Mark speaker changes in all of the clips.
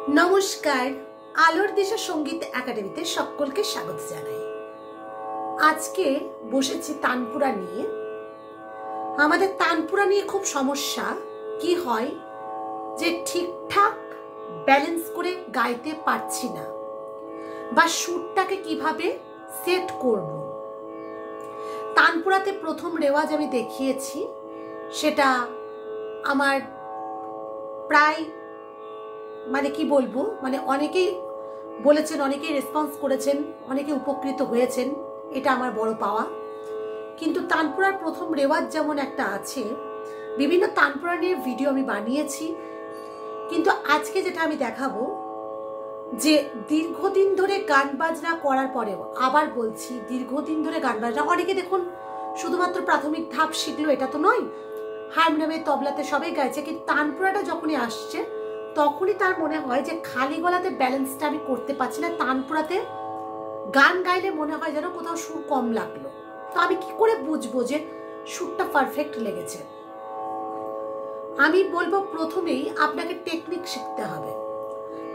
Speaker 1: নমস্কার, আলোর দিশা সঙ্গীত একাডেমিতে সকলকে স্বাগত জানাই। আজকে বসেছি তানপুরা নিয়ে। আমাদের তানপুরা নিয়ে খুব সমস্যা কি হয় যে ঠিকঠাক ব্যালেন্স করে গাইতে পারছি না, বা সুরটাকে কিভাবে সেট করব। তানপুরাতে প্রথম রেওয়াজ আমি দেখিয়েছি, সেটা আমার প্রায় কি বলবো, অনেকেই বলেছেন, অনেকেই রেসপন্স করেছেন, অনেকে উপকৃত হয়েছেন, এটা আমার বড় পাওয়া। কিন্তু তানপুরার প্রথম রেওয়াজ যেমন একটা আছে, বিভিন্ন তানপুরা নিয়ে ভিডিও আমি বানিয়েছি, কিন্তু আজকে যেটা আমি দেখাবো যে দীর্ঘদিন ধরে গান বাজনা করার পরেও, আবার বলছি দীর্ঘদিন ধরে গান বাজনা, অনেকে দেখুন শুধুমাত্র প্রাথমিক ধাপ শিখলো এটা তো নয়, হারমোনিয়ামে তবলাতে সবাই গাইছে, কিন্তু তানপুরাটা যখনই আসছে তখনই তার মনে হয় যে খালি গলাতে ব্যালেন্সটা আমি করতে পারছি না। তানপুরাতে গান গাইলে মনে হয় যেন কোথাও সুর কম লাগলো। তো আমি কি করে বুঝবো যে সুরটা পারফেক্ট লেগেছে? আমি বলবো প্রথমেই আপনাকে টেকনিক শিখতে হবে।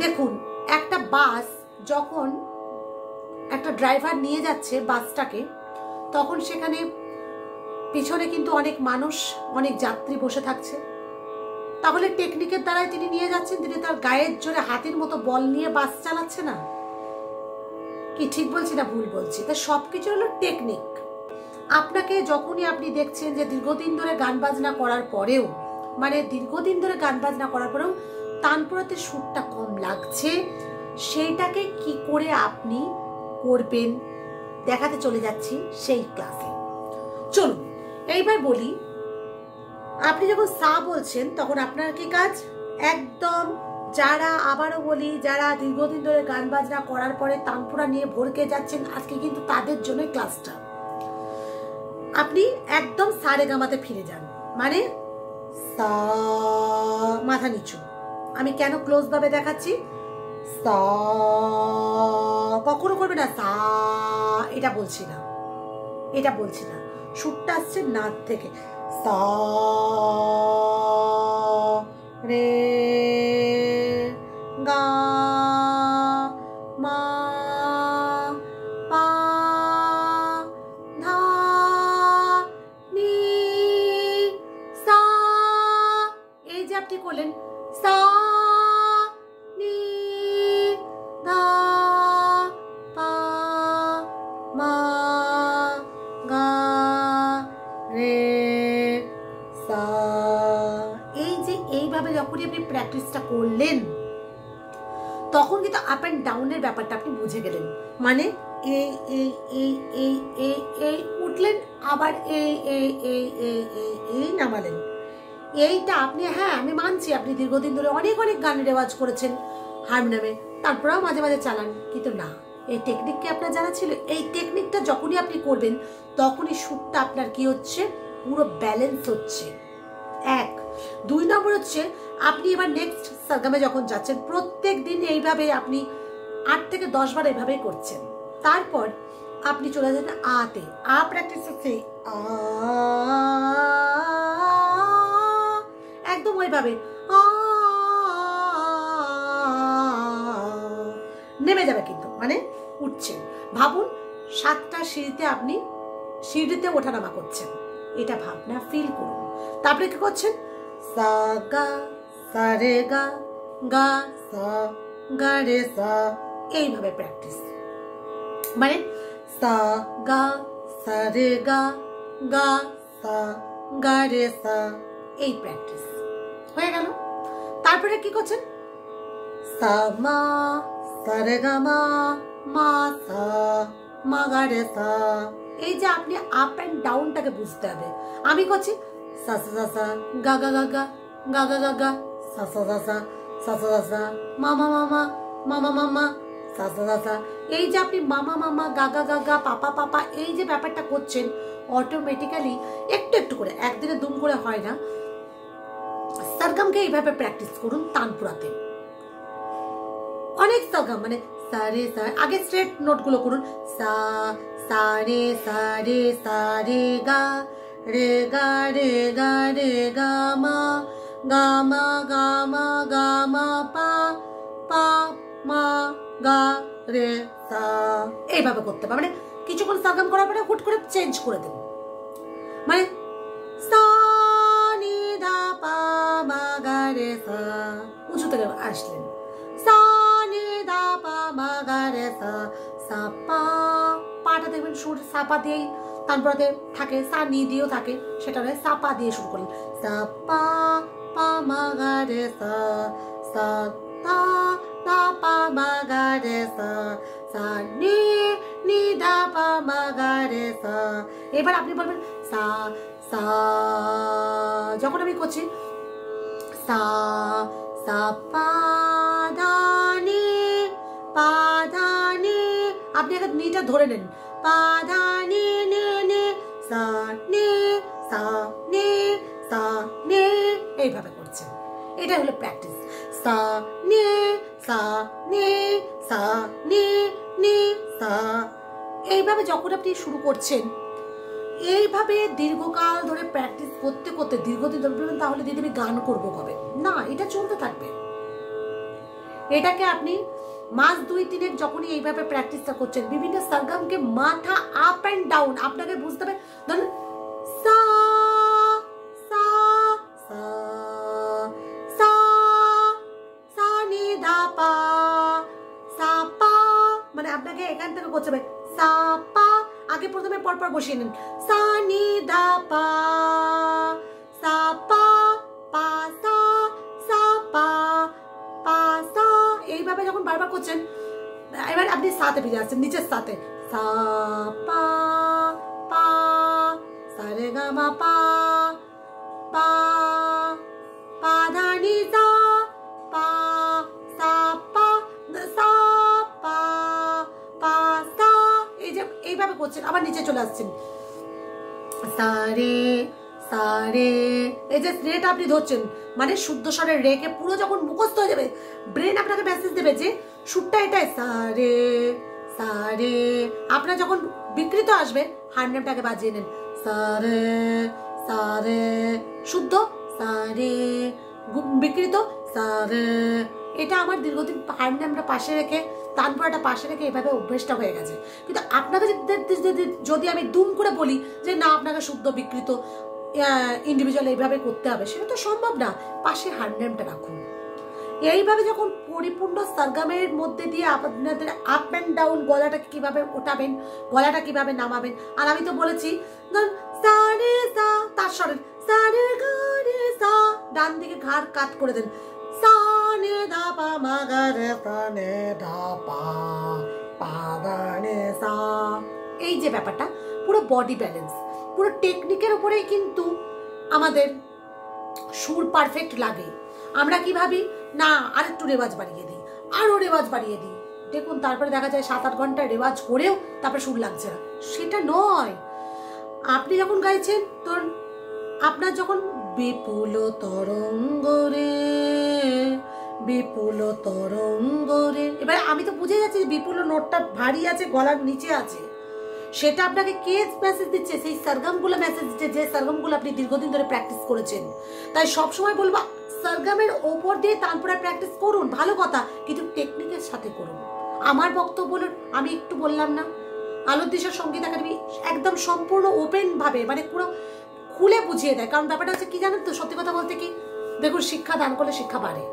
Speaker 1: দেখুন, একটা বাস যখন একটা ড্রাইভার নিয়ে যাচ্ছে বাসটাকে, তখন সেখানে পিছনে কিন্তু অনেক মানুষ, অনেক যাত্রী বসে থাকছে। তাহলে টেকনিকের দ্বারাই তিনি নিয়ে যাচ্ছেন, তিনি তার গায়ের জোরে হাতির মতো বল নিয়ে বাস চালাচ্ছে না। কি ঠিক বলছি না ভুল বলছি? তা সবকিছু হলো টেকনিক। আপনাকে যখনই আপনি দেখছেন যে দীর্ঘদিন ধরে গান বাজনা করার পরেও, তানপুরাতে সুরটা কম লাগছে, সেইটাকে কি করে আপনি করবেন দেখাতে চলে যাচ্ছি সেই ক্লাসে। চলুন এইবার বলি, আপনি যখন সা বলছেন তখন আপনার কি কাজ? একদম যারা, আবারও বলি, যারা দীর্ঘদিন ধরে গান বাজনা করার পরে তানপুরা নিয়ে ভরকে যাচ্ছেন, আজকে কিন্তু তাদের জন্য ক্লাসটা। আপনি একদম সারে গামাতে ফিরে যান, মানে সা, মাথা নিচু। আমি কেন ক্লোজ ভাবে দেখাচ্ছি? সা কখনো করবে না, সা এটা বলছি না, সুরটা আসছে নাক থেকে। সা রে গা মা পা ধা নি সা। এই যে আপনি করলেন সা নি ধা পা মা গা রে সা। এই যে এইভাবে যখনই আপনি প্র্যাকটিসটা করলেন, তখন কিন্তু আপ অ্যান্ড ডাউনের ব্যাপারটা আপনি বুঝে গেলেন। মানে এই এই এই এই এই এই উঠলেন, আবার এই এই এই এই এই এই নামালেন। এইটা আপনি, হ্যাঁ আমি মানছি আপনি দীর্ঘদিন ধরে অনেক অনেক গানের রেওয়াজ করেছেন হারমোনিয়ামে, তারপরেও মাঝে মাঝে চালান, কিন্তু না, এই টেকনিক কি আপনার জানা ছিল? এই টেকনিকটা যখনই আপনি করবেন তখনই সুরটা আপনার কি হচ্ছে, পুরো ব্যালেন্স হচ্ছে। এক, দুই নম্বর হচ্ছে, আপনি এবার নেক্সট সারগামে যখন যাচ্ছেন, প্রত্যেক দিন এইভাবে আপনি 8 থেকে 10 বার এইভাবেই করছেন। তারপর আপনি চলে যাবেন আতে, আ প্র্যাকটিস হচ্ছে আ, একদম ওইভাবে নেমে যাবে, কিন্তু মানে উঠছেন। ভাবুন 7টা সিঁড়িতে আপনি সিঁড়িতে ওঠানামা করছেন, এটা ভাবনা ফিল করুন। তারপরে কি করছেন? সা গা সা রে গা গা সা গা রে সা, এইভাবে প্র্যাকটিস। মানে সা গা সা রে গা গা সা গা রে সা, এই প্র্যাকটিস হয়ে গেল। তারপরে কি করছেন? সা মা সা রে গা মা মা সা মা গা রে সা। এই যে আপনি আপ অ্যান্ড ডাউনটাকে বুঝতে হবে। আমি করছি সা সা সা সা গা গা গা গা গা গা গা গা সা সা সা সা সা সা সা মামা মামা মামা মামা সা সা সা সা। এই যে আপনি মামা মামা গা গা গা গা পাপা পাপা, এই যে ব্যাপারটা করছেন, অটোমেটিক্যালি একটু একটু করে, একদিনে দুম করে হয় না। সারগামকে এইভাবে প্র্যাকটিস করুন তানপুরাতে। অনেক সারগাম, মানে সা রে সা, আগে স্ট্রেট নোটগুলো করুন। সা সা রে সা রে সা রে গা রে গা রে গা রে গা মা গা মা গা মা গা মা পা পা মা গা রে সা, এইভাবে করতে হবে। মানে কিছুক্ষণ সারগাম করার পরে হুট করে চেঞ্জ করে দেব, মানে সা নি ধা পা মা গা রে সা, উঁচু থেকে আসলেন, সা নি ধা পা মা গা রে সা, সা পা, পাটা দেখবেন সুর সাপা দিয়েই তারপরে থাকে, সা নি দিয়েও থাকে, সেটা নয় সাপা দিয়ে শুরু করলেন, সা পা পা মা গা রে সা, সা তা তা পা মা গা রে সা, সা নি নি ধা পা মা গা রে সা। এবার আপনি বলবেন সা সা, যখন আমি করছি সা সা পা ধা নি পা ধা নি, আপনি একটা নিটা ধরে নেন, পা ধা নি নি নি সা নি সা নি সা নি, এইভাবে করছেন। এটা হলো প্র্যাকটিস। সা নি সা নি সা নি নি সা, এইভাবে যখন আপনি শুরু করছেন, এইভাবে দীর্ঘকাল ধরে প্র্যাকটিস করতে করতে দীর্ঘদিন ধরে বলবেন তাহলে দিদি আমি গান করবো কবে, না, এটা চলতে থাকবে। এটাকে আপনি মাস 2-3 যখনই এইভাবে প্র্যাকটিসটা করছেন, বিভিন্ন সারগামকে মাথা আপ অ্যান্ড ডাউন আপনাকে বুঝতে হবে। ধরুন সা সা সা সা সা নি ধা পা সা পা, মানে আপনাকে এখান থেকে করতে হবে সা পা, আগে প্রথমে পরপর বসিয়ে নিন, সা নি ধা পা সা পা পা সা সা পা পা সা, এইভাবে যখন বারবার করছেন, এবার আপনি সাথে ফিরে আসছেন, নিচের সাথে সা পা পা সা রে গা মা পা পা পা ধা নি সা পা সা পা সা পা পা সা, এই যে এইভাবে করছেন, আবার নিচে চলে আসছেন সা রে সা রে, এই যে রেটা আপনি ধরছেন, মানে শুদ্ধ স্বরের রেকে পুরো যখন মুখস্থ হয়ে যাবে, ব্রেন আপনাকে মেসেজ দেবে যে সুরটা এটাই সা রে সা রে। আপনার যখন বিকৃত আসবে হারমোনিয়ামটাকে বাজিয়ে নেন, সা রে শুদ্ধ সা রে, বিকৃত সা রে। এটা আমার দীর্ঘদিন হারমোনিয়ামটা পাশে রেখে, তানপুরাটা পাশে রেখে এভাবে অভ্যেসটা হয়ে গেছে। কিন্তু আপনাকে যদি আমি দুম করে বলি যে না আপনাকে শুদ্ধ বিকৃত ইন্ডিভিজুয়াল এইভাবে করতে হবে, সেটা তো সম্ভব না। পাশে হারমোনিয়ামটা রাখুন। এইভাবে যখন পরিপূর্ণ সারগামের মধ্যে দিয়ে আপনাদের আপ অ্যান্ড ডাউন গলাটাকে কিভাবে ওঠাবেন, গলাটা কিভাবে নামাবেন। আর আমি তো বলেছি সা রে সা, তার স্বরের সা রে গা রে সা, ডান দিকে ঘাড় কাট করে দেন, সা নে ধা পা মা গা রে সা নে ধা পা পা গা রে সা। এই যে ব্যাপারটা, পুরো বডি ব্যালেন্স, পুরো টেকনিকের উপরেই কিন্তু আমাদের সুর পারফেক্ট লাগে। আমরা কি ভাবি, না আরেকটু রেওয়াজ বাড়িয়ে দিই, আরো রেওয়াজ বাড়িয়ে দিই, দেখুন তারপরে দেখা যায় 7-8 ঘন্টা রেওয়াজ করেও তারপরে সুর লাগছে না। সেটা নয়। আপনি যখন গাইছেন, তো আপনার যখন বিপুল তরঙ্গ রে বিপুল তরঙ্গ রে, এবার আমি তো বুঝে যাচ্ছি বিপুল নোটটা ভারী আছে, গলার নিচে আছে, সেটা আপনাকে কে মেসেজ দিচ্ছে? সেই সারগামগুলো মেসেজ দিচ্ছে, যে সারগামগুলো আপনি দীর্ঘদিন ধরে প্র্যাকটিস করেছেন। তাই সবসময় বলবো সারগামের ওপর দিয়ে তানপুরা প্র্যাকটিস করুন, ভালো কথা, কিন্তু টেকনিকের সাথে করুন। আমার বক্তব্য বলুন, আমি একটু বললাম না, আলোকদিশা সঙ্গীত একাডেমি একদম সম্পূর্ণ ওপেন ভাবে, মানে পুরো খুলে বুঝিয়ে দেয়। কারণ ব্যাপারটা হচ্ছে কি জানেন তো, সত্যি কথা বলতে কি, দেখুন শিক্ষা দান করলে শিক্ষা বাড়ে।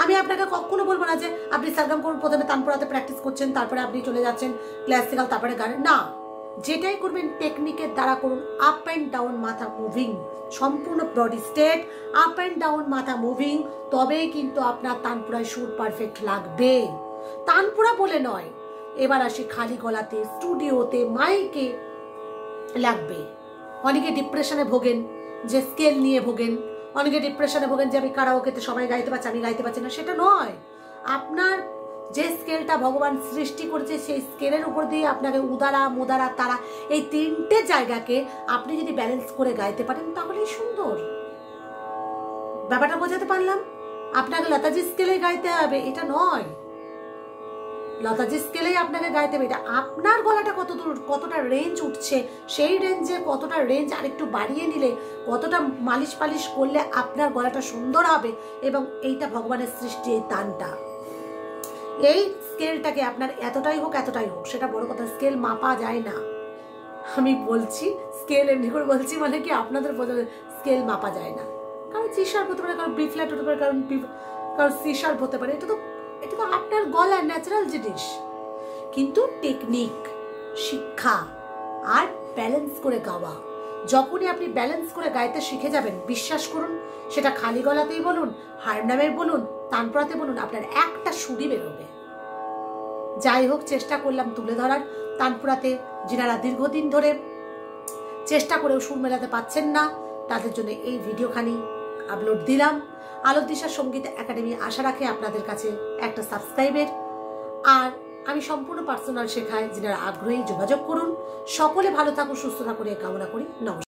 Speaker 1: আমি আপনাকে কখনো বলবো না যে আপনি সারগাম করুন, প্রথমে তানপুরাতে প্র্যাকটিস করছেন, তারপরে আপনি চলে যাচ্ছেন ক্লাসিক্যাল, তারপরে গান, না, যেটাই করবেন টেকনিকের দ্বারা করুন। আপ অ্যান্ড ডাউন মাথা মুভিং, সম্পূর্ণ body state up and down মাথা মুভিং, তবেই কিন্তু আপনার তানপুরায় সুর পারফেক্ট লাগবে। তানপুরা বলে নয়, এবার আসি খালি গলাতে, স্টুডিওতে, মাইকে লাগবে। অনেকে ডিপ্রেশনে ভোগেন, যে স্কেল নিয়ে ভোগেন, অনেকে ডিপ্রেশনে ভোগেন যে আমি কারাওকেতে সবাই গাইতে পারছি, আমি গাইতে পারছি না। সেটা নয়, আপনার যে স্কেলটা ভগবান সৃষ্টি করেছে সেই স্কেলের উপর দিয়ে আপনাকে উদারা মুদারা তারা এই 3টে জায়গাকে আপনি যদি ব্যালেন্স করে গাইতে পারেন তাহলেই সুন্দর। ব্যাপারটা বোঝাতে পারলাম? আপনাকে লতাজি স্কেলে গাইতে হবে এটা নয়, লতাজি স্কেলেই আপনাকে গাইতে হবে। এটা আপনার গলাটা কত দূর, কতটা রেঞ্জ উঠছে, সেই রেঞ্জে কতটা রেঞ্জ আরেকটু বাড়িয়ে নিলে, কতটা মালিশ পালিশ করলে আপনার গলাটা সুন্দর হবে। এবং এইটা ভগবানের সৃষ্টি, এই তানটা এই স্কেলটাকে আপনার এতটাই হোক সেটা বড় কথা, স্কেল মাপা যায় না। আমি বলছি স্কেল এমনি করে বলছি মানে কি আপনাদের বোঝাবে, স্কেল মাপা যায় না। কারণ সি শার্প হতে পারে, কারণ বি ফ্ল্যাট হতে পারে, কারণ সি শার্প হতে পারে। এটা তো আপনার গলার ন্যাচারাল জিনিস। কিন্তু টেকনিক, শিক্ষা আর ব্যালেন্স করে গাওয়া, যখনই আপনি ব্যালেন্স করে গাইতে শিখে যাবেন, বিশ্বাস করুন, সেটা খালি গলাতেই বলুন, হারমোনিয়ামে বলুন, তানপুরাতে বলুন, আপনার একটা সুরই বেরোবে। যাই হোক, চেষ্টা করলাম তুলে ধরার। তানপুরাতে যিনারা দীর্ঘদিন ধরে চেষ্টা করেও সুর মেলাতে পাচ্ছেন না, তাদের জন্য এই ভিডিওখানি আপলোড দিলাম। আলোকদিশা সঙ্গীত একাডেমি আশা রাখে আপনাদের কাছে একটা সাবস্ক্রাইবের। আর আমি সম্পূর্ণ পার্সোনাল শেখাই, যিনারা আগ্রহী যোগাযোগ করুন। সকলে ভালো থাকুন, সুস্থ থাকুন, কামনা করি। নমস্কার।